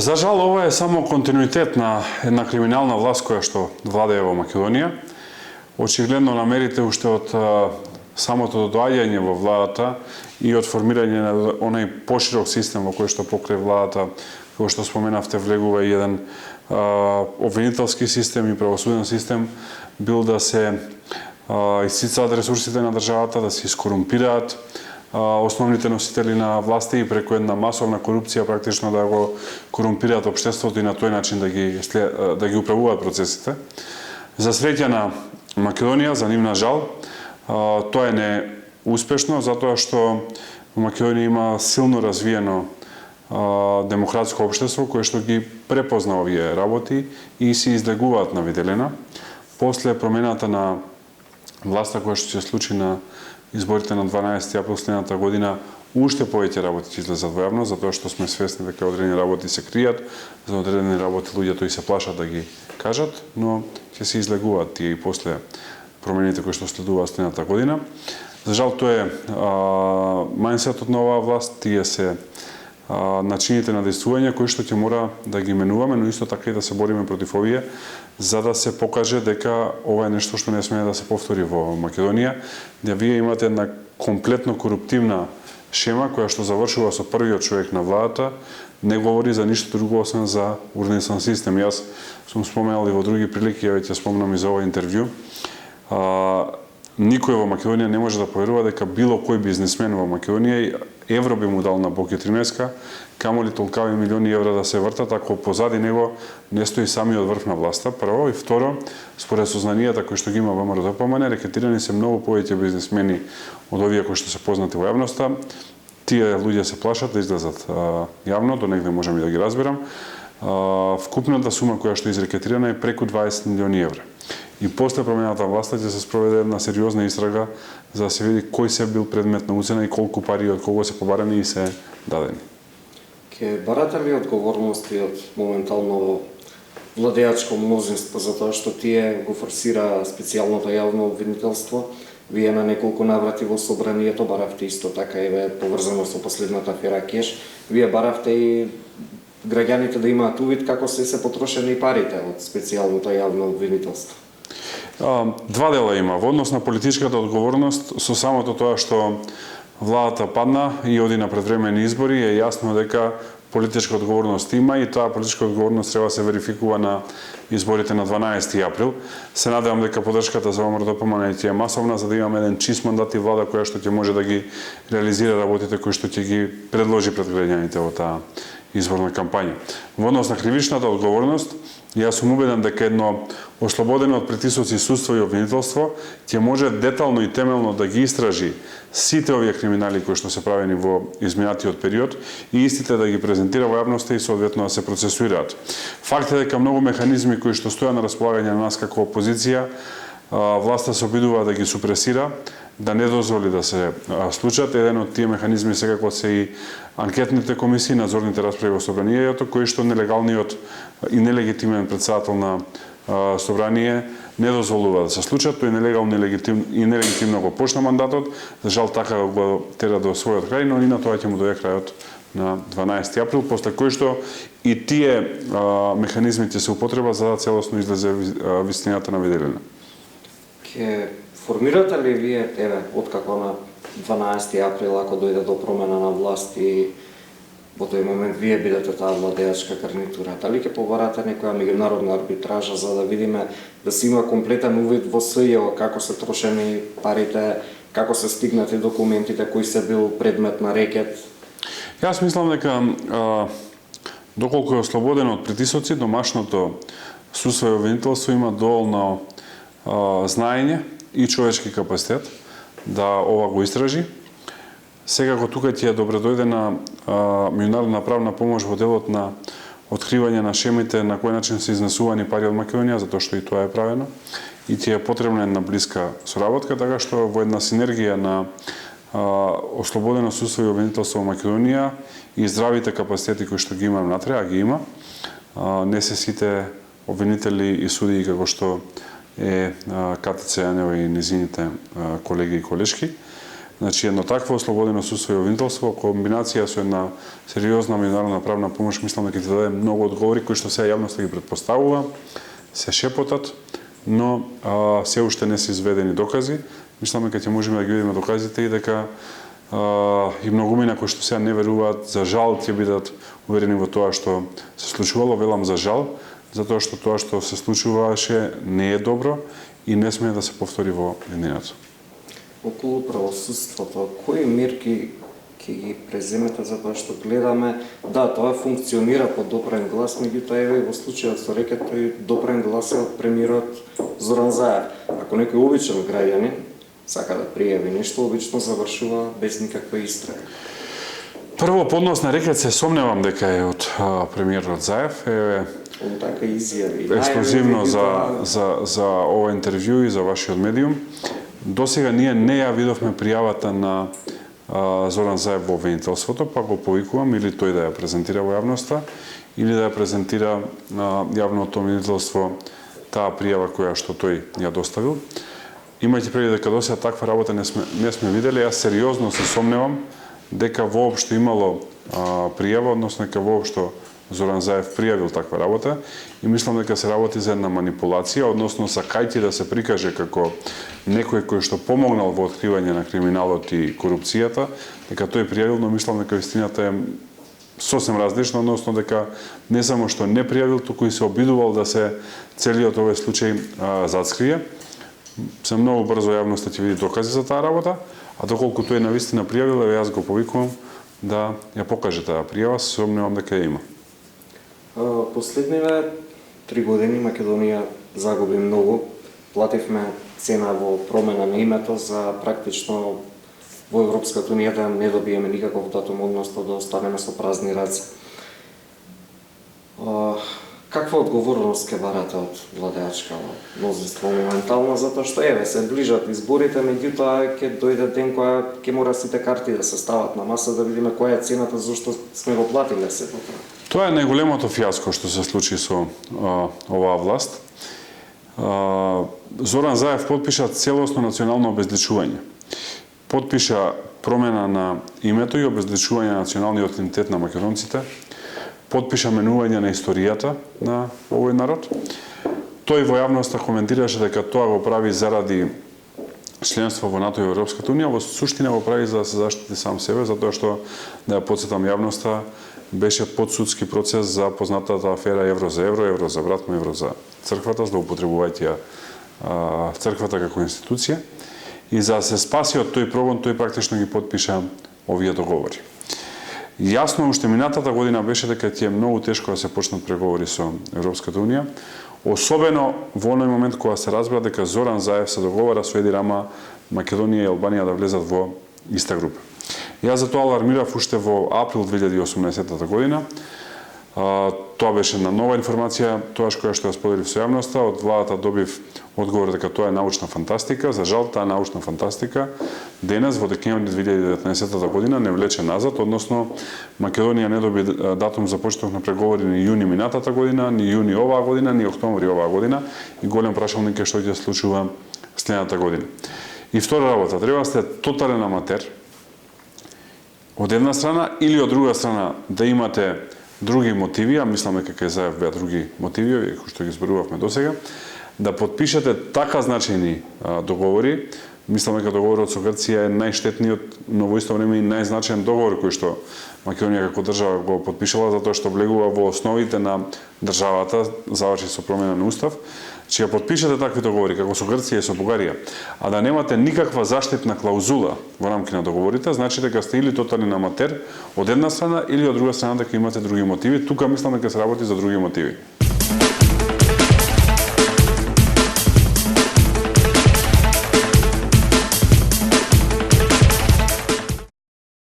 За жал, ова е само континуитет на една криминална власт која што владее во Македонија. Очигледно намерите уште од самото доаѓање во владата и од формирање на онај поширок систем во кој што покрај владата, кој што споменавте, влегува и еден обвинителски систем и правосуден систем, бил да се исцицаат ресурсите на државата, да се искорумпираат основните носители на власти и преку една масовна корупција практично да го корумпираат општеството и на тој начин да ги управуваат процесите. За среќа на Македонија, за нивна жал, тоа е неуспешно, затоа што во Македонија има силно развиено демократско општество кое што ги препозна овие работи и се излегуваат на виделина. После промената на власта која што се случи на изборите на 12 април следната година, уште повеќе работи ќе излезат во јавност, затоа што сме свесни дека одредени работи се кријат, за одредени работи луѓето и се плашат да ги кажат, но ќе се излегуваат тие и после промените кои што следуваат следната година. За жал, тоа е мајнсетот на оваа власт, тие се начините на действување кои што ќе мора да ги менуваме, но исто така и да се бориме против овие, за да се покаже дека ова е нешто што не смее да се повтори во Македонија, да вие имате една комплетно коруптивна шема која што завршува со првиот човек на владата, не говори за ништо друго освен за урнисен систем. Јас сум споменал и во други прилики, ја веќе спомнам и за ова интервју. Никој во Македонија не може да поверува дека било кој бизнисмен во Македонија евро би му дал на Боки Тримеска, камоли толкави милиони евра да се вртат, ако позади него не стои самиот врв на власта, прво, и второ, според сознанијата кои што ги има ВМРО-ДПМН, рекетирани се многу повеќе бизнисмени од овие кои што се познати во јавноста. Тие луѓе се плашат да излезат јавно, до негде можам и да ги разберам. Вкупната сума која што е изрекетирана е преку 20 милиони евра. И после промената власта ќе се спроведе една сериозна истрага за да се види кој се бил предмет на уцена и колку пари од кого се побарани и се дадени. Ке барате ли одговорности од моментално владеачко мнозинство за тоа што тие го форсира специјалното јавно обвинителство? Вие на неколку наврати во собранието баравте исто така и поврзано со последната афера Кеш. Вие баравте и граѓаните да имаат увид како се потрошени парите од специјалното јавно обвинителство. Два дела има. Во однос на политичката одговорност, со самото тоа што владата падна и оди на предвремени избори, е јасно дека политичка одговорност има и таа политичка одговорност треба да се верификува на изборите на 12 април. Се надевам дека поддршката за ВМРО-ДПМН е масовна, за да имаме еден чист мандат и влада која што ќе може да ги реализира работите кои што ќе ги предложи пред граѓаните во таа изборна кампања. Во однос на кривичната одговорност, јас сум убеден дека едно ослободено од притисоци судство и обвинителство ќе може детално и темелно да ги истражи сите овие криминали кои што се правени во изминатиот период и истите да ги презентира во јавноста и соодветно да се процесуираат. Факт е дека многу механизми кои што стојат на располагање на нас како опозиција, власта се обидува да ги супресира, да не дозволи да се случат. Еден од тие механизми секако се и анкетните комисии, надзорните расправи во собранието, кои што нелегалниот и нелегитимен председател на собрание не дозволува да се случат, тој нелегално и нелегитимно го почна мандатот, за жал така го тера до својот крај, но и на тоа ќе му дојде крајот на 12 април, после кој што и тие механизми ќе се употреба за да целосно излезе вистината на виделина. Ке формирате ли вие, откако на 12 април, ако дојде до промена на власт и во тој момент вие бидете таа владеачка гарнитура, дали ќе побарате некоја меѓународна арбитража за да видиме да се има комплетен увид во СЈО како се трошени парите, како се стигнати документите кои се бил предмет на рекет? Јас мислам дека доколку е ослободено од притисоци, домашното судство и обвинителство има доволно знаење и човечки капацитет да ова го истражи. Секако тука ќе е добредојдена меѓународна правна помош во делот на откривање на шемите на кој начин се изнесувани пари од Македонија, затоа што и тоа е правено. И ќе е потребна една блиска соработка, така што во една синергија на ослободено судство и обвинителство во Македонија и здравите капацитети кои што ги има внатре, а ги има, не се сите обвинители и судии како што е КТЦ Јанева и низините колеги и колешки, Значи, едно такво ослободено судство и обвинителство, комбинација со една сериозна меѓународна правна помош, мислам дека ќе даде многу одговори кои што сега јавноста ги претпоставува, се шепотат, но се уште не се изведени докази. Мислам дека ќе можеме да ги видиме доказите и дека и многумина кои што сега не веруваат, за жал ќе бидат уверени во тоа што се случувало, велам за жал, затоа што тоа што се случуваше не е добро и не смее да се повтори во еднината. Околу правосудството, кои мерки ќе ги преземете за тоа што гледаме? Да, тоа функционира по допрен глас, меѓутоа еве во случајот со рекет тој допрен глас е од премиерот Зоран Заев. Ако некој обичен граѓанин сака да пријави нешто, обично завршува без никаква истрага. Прво поднос на рекет се сомневам дека е од премиерот Заев. Он така изјави. Ексклузивно за ова интервју и за вашиот медиум. Досега ние не ја видовме пријавата на Зоран Заев во обвинителството, па го повикувам или тој да ја презентира во јавноста, или да ја презентира на јавното обвинителство таа пријава која што тој ја доставил. Имајќи предвид дека досега таква работа не сме видели, јас сериозно се сомневам дека воопшто имало пријава, односно дека воопшто Зоран Заев пријавил таква работа и мислам дека се работи за една манипулација, односно сакајќи да се прикаже како некој кој што помогнал во откривање на криминалот и корупцијата, дека тој пријавил, но мислам дека вистината е сосем различна, односно дека не само што не пријавил, туку и се обидувал да се целиот овој случај зацкрие. Се многу брзо јавноста ќе види докази за таа работа, а доколку тој навистина пријавил, јас го повикувам да ја покаже таа пријава, се сомневам дека ја има. Последниве 3 години Македонија загуби многу. Плативме цена во промена на името за практично во Европската унија да не добиеме никаков датум, односно да останеме со празни раце. Каква одговорност ке барате од владеачка мнозинство моментално, затоа што еве се ближат изборите, меѓутоа ќе дојде ден кога ќе мора сите карти да се стават на маса да видиме која е цената зашто сме го платиле сето тоа. Тоа е најголемото фијаско што се случи со оваа власт. Зоран Заев подпиша целосно национално обезличување. Подпиша промена на името и обезличување на националниот идентитет на македонците. Подпиша менување на историјата на овој народ. Тој во јавноста коментираше дека тоа го прави заради членство во НАТО и Европската унија, во суштина го прави за да се заштити сам себе, затоа што, да ја потсетам јавноста, беше подсудски процес за познатата афера евро за евро, евро за братмо, евро за црквата, злоупотребувајќи црквата како институција. И за да се спаси од тој прогон, тој практично ги подпиша овие договори. Јасно уште минатата година беше дека ќе е многу тешко да се почнат преговори со Европската унија, особено во оној момент кога се разбра дека Зоран Заев се договара со Еди Рама Македонија и Албанија да влезат во иста група. Јас за тоа алармирав уште во април 2018 година. Тоа беше на нова информација, тоаш која што ја споделив со јавноста. Од владата добив одговор дека тоа е научна фантастика. За жал, таа научна фантастика денес, во декември 2019 година, не влече назад, односно Македонија не доби датум за почеток на преговори ни јуни минатата година, ни јуни оваа година, ни октомври оваа година и голем прашалник е што ќе случува следната година. И втора работа, треба да сте тотален аматер, од една страна, или од друга страна да имате други мотиви, а мислам дека кај Заев беа други мотиви, кои што ги зборувавме досега, да подпишете така значајни договори. Мислам дека договорот со Грција е најштетниот, но во исто време и најзначаен договор кој што Македонија како држава го подпишала, затоа што влегува во основите на државата, заврши со промена на устав. Че ја подпишете такви договори како со Грција и со Бугарија, а да немате никаква заштитна клаузула во рамки на договорите, значи дека сте или тотален аматер од една страна или од друга страна дека имате други мотиви. Тука мислам дека се работи за други мотиви.